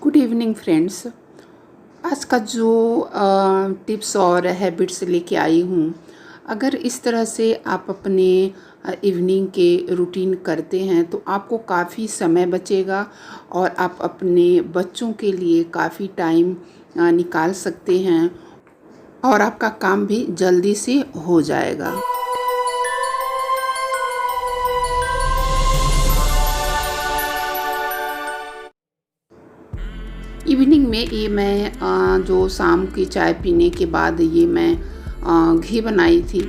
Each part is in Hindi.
Good evening friends. आज का जो टिप्स और हैबिट्स लेके आई हूँ, अगर इस तरह से आप अपने इवनिंग के रूटीन करते हैं तो आपको काफ़ी समय बचेगा और आप अपने बच्चों के लिए काफ़ी टाइम निकाल सकते हैं और आपका काम भी जल्दी से हो जाएगा। इवनिंग में ये मैं जो शाम की चाय पीने के बाद ये मैं घी बनाई थी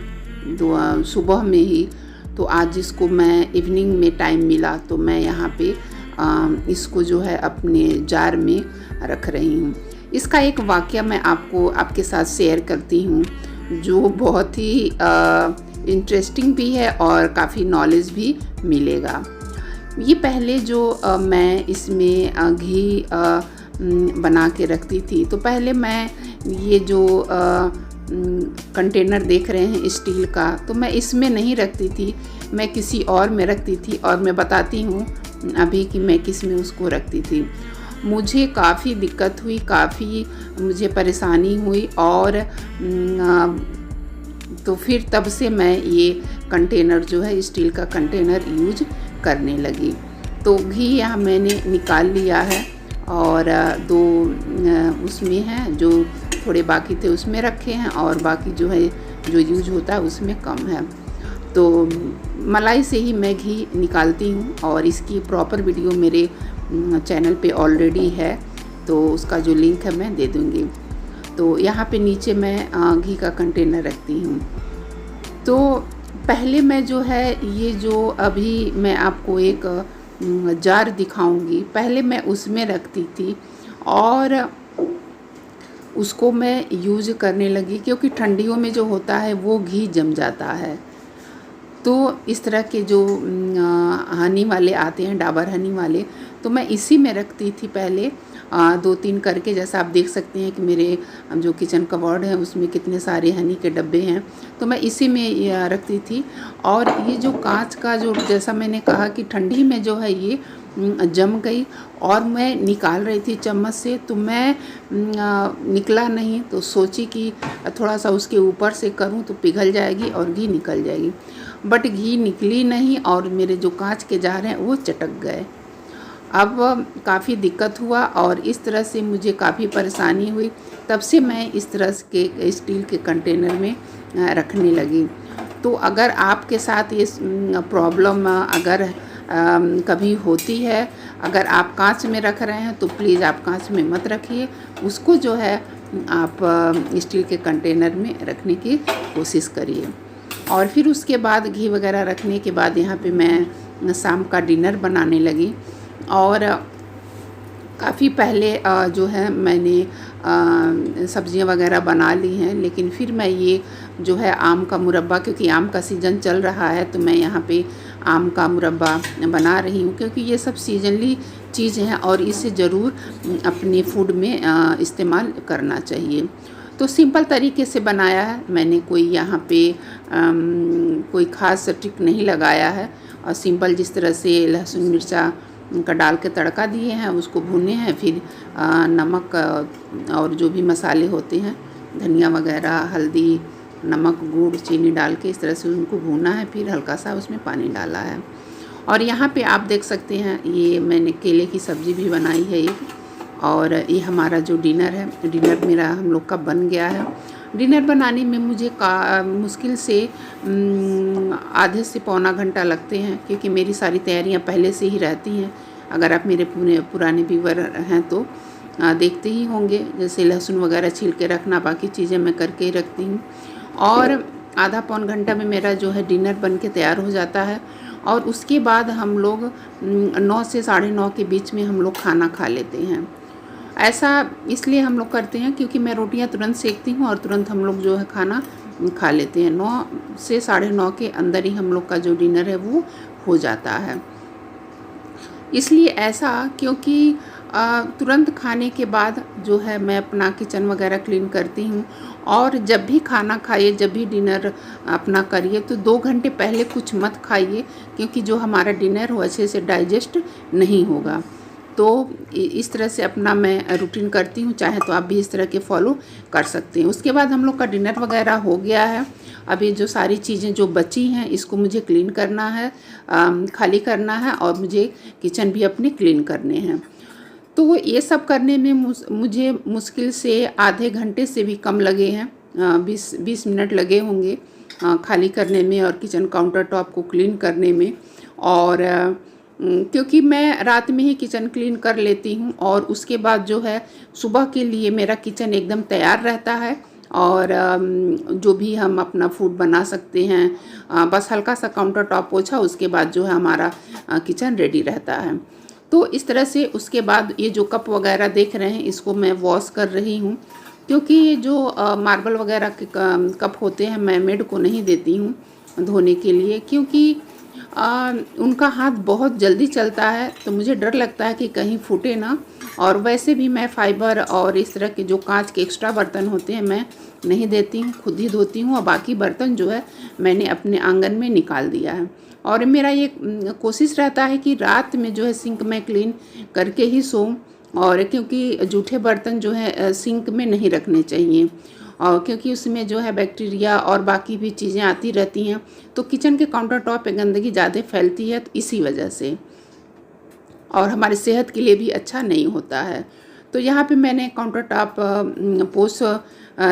सुबह में ही। तो आज इसको मैं इवनिंग में टाइम मिला तो मैं यहाँ पे इसको जो है अपने जार में रख रही हूँ। इसका एक वाक़या मैं आपके साथ शेयर करती हूँ जो बहुत ही इंटरेस्टिंग भी है और काफ़ी नॉलेज भी मिलेगा। ये पहले जो मैं इसमें घी बना के रखती थी, तो पहले मैं ये जो कंटेनर देख रहे हैं स्टील का, तो मैं इसमें नहीं रखती थी, मैं किसी और में रखती थी और मैं बताती हूँ अभी कि मैं किस में उसको रखती थी। मुझे काफ़ी दिक्कत हुई, काफ़ी मुझे परेशानी हुई और तो फिर तब से मैं ये कंटेनर जो है स्टील का कंटेनर यूज करने लगी। तो घी यहाँ मैंने निकाल लिया है और दो उसमें हैं, जो थोड़े बाकी थे उसमें रखे हैं और बाकी जो है जो यूज होता है उसमें कम है। तो मलाई से ही मैं घी निकालती हूँ और इसकी प्रॉपर वीडियो मेरे चैनल पे ऑलरेडी है, तो उसका जो लिंक है मैं दे दूँगी। तो यहाँ पे नीचे मैं घी का कंटेनर रखती हूँ। तो पहले मैं जो है ये जो अभी मैं आपको एक जार दिखाऊंगी, पहले मैं उसमें रखती थी और उसको मैं यूज करने लगी, क्योंकि ठंडियों में जो होता है वो घी जम जाता है। तो इस तरह के जो हनी वाले आते हैं, डाबर हनी वाले, तो मैं इसी में रखती थी पहले 2-3 करके। जैसा आप देख सकते हैं कि मेरे जो किचन कबर्ड है उसमें कितने सारे हनी के डब्बे हैं, तो मैं इसी में रखती थी। और ये जो कांच का जो, जैसा मैंने कहा कि ठंडी में जो है ये जम गई और मैं निकाल रही थी चम्मच से, तो मैं निकला नहीं, तो सोची कि थोड़ा सा उसके ऊपर से करूं तो पिघल जाएगी और घी निकल जाएगी, बट घी निकली नहीं और मेरे जो कांच के जार हैं वो चटक गए। अब काफ़ी दिक्कत हुआ और इस तरह से मुझे काफ़ी परेशानी हुई। तब से मैं इस तरह के स्टील के कंटेनर में रखने लगी। तो अगर आपके साथ ये प्रॉब्लम अगर कभी होती है, अगर आप कांच में रख रहे हैं तो प्लीज़ आप कांच में मत रखिए, उसको जो है आप स्टील के कंटेनर में रखने की कोशिश करिए। और फिर उसके बाद घी वगैरह रखने के बाद यहाँ पे मैं शाम का डिनर बनाने लगी। और काफ़ी पहले जो है मैंने सब्जियां वगैरह बना ली हैं, लेकिन फिर मैं ये जो है आम का मुरब्बा, क्योंकि आम का सीज़न चल रहा है, तो मैं यहाँ पे आम का मुरब्बा बना रही हूँ, क्योंकि ये सब सीजनली चीज़ हैं और इसे ज़रूर अपने फूड में इस्तेमाल करना चाहिए। तो सिंपल तरीके से बनाया है मैंने, कोई यहाँ पे कोई ख़ास ट्रिक नहीं लगाया है, और सिंपल जिस तरह से लहसुन मिर्चा का डाल के तड़का दिए हैं, उसको भुने हैं, फिर नमक और जो भी मसाले होते हैं, धनिया वगैरह, हल्दी, नमक, गुड़, चीनी डाल के इस तरह से उनको भूना है, फिर हल्का सा उसमें पानी डाला है। और यहाँ पे आप देख सकते हैं ये मैंने केले की सब्ज़ी भी बनाई है एक, और ये हमारा जो डिनर है, डिनर मेरा हम लोग का बन गया है। डिनर बनाने में मुझे मुश्किल से आधे से पौना घंटा लगते हैं, क्योंकि मेरी सारी तैयारियां पहले से ही रहती हैं। अगर आप मेरे पुराने व्यूवर हैं तो देखते ही होंगे, जैसे लहसुन वगैरह छील के रखना, बाकी चीज़ें मैं करके ही रखती हूँ। और आधा पौन घंटा में मेरा जो है डिनर बन के तैयार हो जाता है। और उसके बाद हम लोग 9 से 9:30 के बीच में हम लोग खाना खा लेते हैं। ऐसा इसलिए हम लोग करते हैं क्योंकि मैं रोटियां तुरंत सेकती हूँ और तुरंत हम लोग जो है खाना खा लेते हैं। 9 से 9:30 के अंदर ही हम लोग का जो डिनर है वो हो जाता है। इसलिए ऐसा क्योंकि तुरंत खाने के बाद जो है मैं अपना किचन वगैरह क्लीन करती हूँ, और जब भी खाना खाइए, जब भी डिनर अपना करिए, तो 2 घंटे पहले कुछ मत खाइए, क्योंकि जो हमारा डिनर हो अच्छे से डाइजेस्ट नहीं होगा। तो इस तरह से अपना मैं रूटीन करती हूँ, चाहे तो आप भी इस तरह के फॉलो कर सकते हैं। उसके बाद हम लोग का डिनर वगैरह हो गया है। अब ये जो सारी चीज़ें जो बची हैं इसको मुझे क्लीन करना है, खाली करना है, और मुझे किचन भी अपने क्लीन करने हैं। तो ये सब करने में मुझे मुश्किल से आधे घंटे से भी कम लगे हैं, 20 मिनट लगे होंगे खाली करने में और किचन काउंटर टॉप को क्लीन करने में। और क्योंकि मैं रात में ही किचन क्लीन कर लेती हूँ और उसके बाद जो है सुबह के लिए मेरा किचन एकदम तैयार रहता है, और जो भी हम अपना फूड बना सकते हैं, बस हल्का सा काउंटर टॉप पोछा, उसके बाद जो है हमारा किचन रेडी रहता है। तो इस तरह से उसके बाद ये जो कप वगैरह देख रहे हैं इसको मैं वॉश कर रही हूँ, क्योंकि ये जो मार्बल वगैरह के कप होते हैं मैं मेड को नहीं देती हूँ धोने के लिए, क्योंकि उनका हाथ बहुत जल्दी चलता है, तो मुझे डर लगता है कि कहीं फूटे ना। और वैसे भी मैं फाइबर और इस तरह के जो कांच के एक्स्ट्रा बर्तन होते हैं मैं नहीं देती हूँ, खुद ही धोती हूँ। और बाकी बर्तन जो है मैंने अपने आंगन में निकाल दिया है। और मेरा ये कोशिश रहता है कि रात में जो है सिंक में क्लीन करके ही सोऊं, और क्योंकि जूठे बर्तन जो है सिंक में नहीं रखने चाहिए, और क्योंकि उसमें जो है बैक्टीरिया और बाकी भी चीज़ें आती रहती हैं, तो किचन के काउंटर टॉप पे गंदगी ज़्यादा फैलती है, तो इसी वजह से, और हमारी सेहत के लिए भी अच्छा नहीं होता है। तो यहाँ पे मैंने काउंटर टॉप पोंछ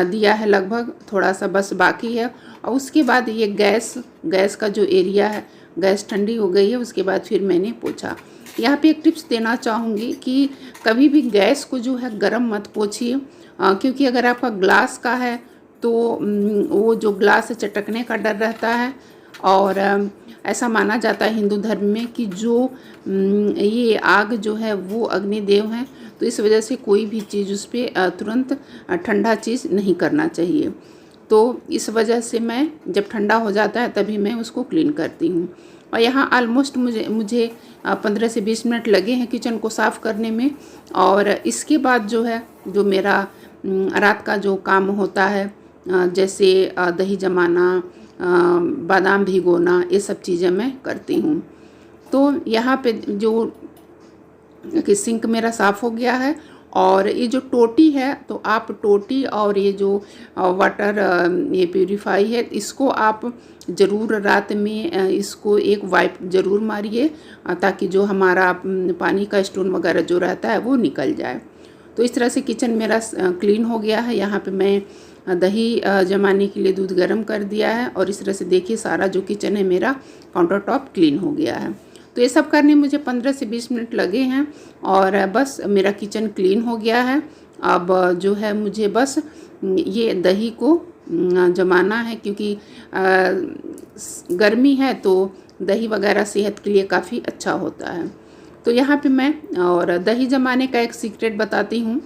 दिया है लगभग, थोड़ा सा बस बाकी है। और उसके बाद ये गैस का जो एरिया है, गैस ठंडी हो गई है, उसके बाद फिर मैंने पोंछा। यहाँ पे एक टिप्स देना चाहूँगी कि कभी भी गैस को जो है गरम मत पोंछिए, क्योंकि अगर आपका ग्लास का है तो वो जो ग्लास है चटकने का डर रहता है। और ऐसा माना जाता है हिंदू धर्म में कि जो ये आग जो है वो अग्निदेव हैं, तो इस वजह से कोई भी चीज़ उस पर तुरंत ठंडा चीज़ नहीं करना चाहिए। तो इस वजह से मैं जब ठंडा हो जाता है तभी मैं उसको क्लीन करती हूँ। और यहाँ ऑलमोस्ट मुझे 15 से 20 मिनट लगे हैं किचन को साफ़ करने में। और इसके बाद जो है जो मेरा रात का जो काम होता है, जैसे दही जमाना, बादाम भिगोना, ये सब चीज़ें मैं करती हूँ। तो यहाँ पे जो कि सिंक मेरा साफ़ हो गया है। और ये जो टोटी है, तो आप टोटी और ये जो वाटर ये प्यूरीफाई है, इसको आप ज़रूर रात में इसको एक वाइप ज़रूर मारिए, ताकि जो हमारा पानी का स्टोन वगैरह जो रहता है वो निकल जाए। तो इस तरह से किचन मेरा क्लीन हो गया है। यहाँ पे मैं दही जमाने के लिए दूध गर्म कर दिया है, और इस तरह से देखिए सारा जो किचन है मेरा काउंटर टॉप क्लीन हो गया है। तो ये सब करने मुझे 15 से 20 मिनट लगे हैं, और बस मेरा किचन क्लीन हो गया है। अब जो है मुझे बस ये दही को जमाना है, क्योंकि गर्मी है तो दही वगैरह सेहत के लिए काफ़ी अच्छा होता है। तो यहाँ पे मैं और दही जमाने का एक सीक्रेट बताती हूँ।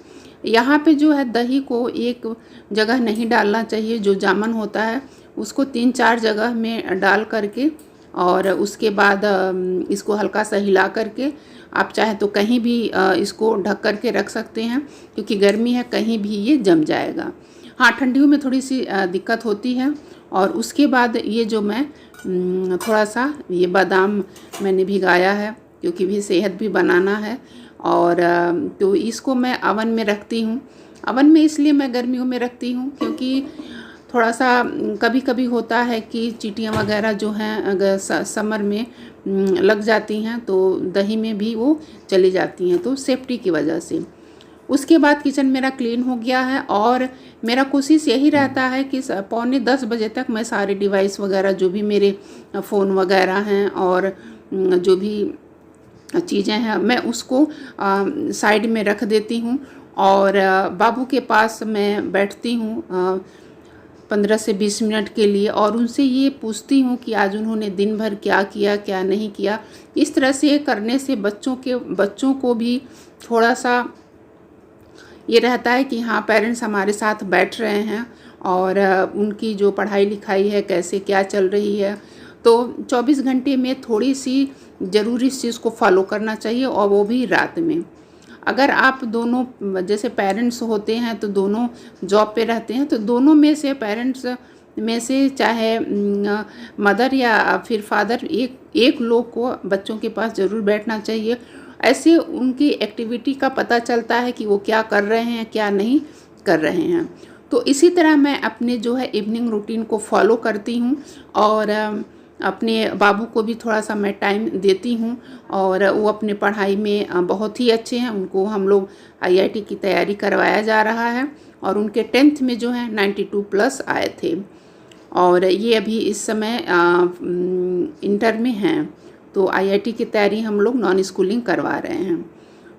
यहाँ पे जो है दही को एक जगह नहीं डालना चाहिए, जो जामन होता है उसको 3-4 जगह में डाल करके, और उसके बाद इसको हल्का सा हिला करके आप चाहे तो कहीं भी इसको ढक करके रख सकते हैं, क्योंकि गर्मी है कहीं भी ये जम जाएगा। हाँ, ठंडियों में थोड़ी सी दिक्कत होती है। और उसके बाद ये जो मैं थोड़ा सा ये बादाम मैंने भिगाया है, क्योंकि भी सेहत भी बनाना है। और तो इसको मैं अवन में रखती हूँ। अवन में इसलिए मैं गर्मियों में रखती हूँ क्योंकि थोड़ा सा कभी कभी होता है कि चींटियाँ वगैरह जो हैं अगर समर में लग जाती हैं, तो दही में भी वो चली जाती हैं, तो सेफ्टी की वजह से। उसके बाद किचन मेरा क्लीन हो गया है, और मेरा कोशिश यही रहता है कि 9:45 बजे तक मैं सारे डिवाइस वगैरह जो भी मेरे फ़ोन वगैरह हैं और जो भी चीज़ें हैं मैं उसको साइड में रख देती हूँ। और बाबू के पास मैं बैठती हूँ 15 से 20 मिनट के लिए, और उनसे ये पूछती हूँ कि आज उन्होंने दिन भर क्या किया क्या नहीं किया। इस तरह से करने से बच्चों को भी थोड़ा सा ये रहता है कि हाँ पेरेंट्स हमारे साथ बैठ रहे हैं, और उनकी जो पढ़ाई लिखाई है कैसे क्या चल रही है। तो 24 घंटे में थोड़ी सी ज़रूरी इस चीज़ को फॉलो करना चाहिए, और वो भी रात में। अगर आप दोनों जैसे पेरेंट्स होते हैं तो दोनों जॉब पे रहते हैं, तो दोनों में से पेरेंट्स में से चाहे मदर या फिर फादर एक लोग को बच्चों के पास ज़रूर बैठना चाहिए। ऐसे उनकी एक्टिविटी का पता चलता है कि वो क्या कर रहे हैं, क्या नहीं कर रहे हैं। तो इसी तरह मैं अपने जो है इवनिंग रूटीन को फॉलो करती हूँ और अपने बाबू को भी थोड़ा सा मैं टाइम देती हूँ और वो अपने पढ़ाई में बहुत ही अच्छे हैं। उनको हम लोग IIT की तैयारी करवाया जा रहा है और उनके 10th में जो है 92 प्लस आए थे और ये अभी इस समय इंटर में हैं। तो IIT की तैयारी हम लोग नॉन स्कूलिंग करवा रहे हैं।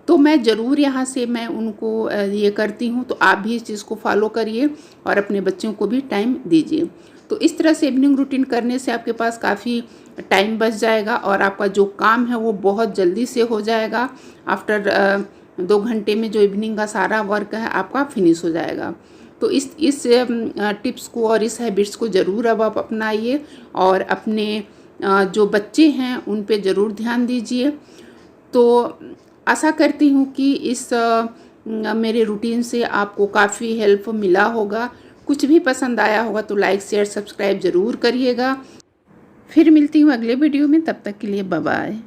तो मैं ज़रूर यहाँ से मैं उनको ये करती हूँ। तो आप भी इस चीज़ को फॉलो करिए और अपने बच्चों को भी टाइम दीजिए। तो इस तरह से इवनिंग रूटीन करने से आपके पास काफ़ी टाइम बच जाएगा और आपका जो काम है वो बहुत जल्दी से हो जाएगा। आफ्टर 2 घंटे में जो इवनिंग का सारा वर्क है आपका फिनिश हो जाएगा। तो इस टिप्स को और इस हैबिट्स को ज़रूर अब आप अपनाइए और अपने जो बच्चे हैं उन पे ज़रूर ध्यान दीजिए। तो आशा करती हूँ कि इस मेरे रूटीन से आपको काफ़ी हेल्प मिला होगा। कुछ भी पसंद आया होगा तो लाइक शेयर सब्सक्राइब ज़रूर करिएगा। फिर मिलती हूँ अगले वीडियो में, तब तक के लिए बाय बाय।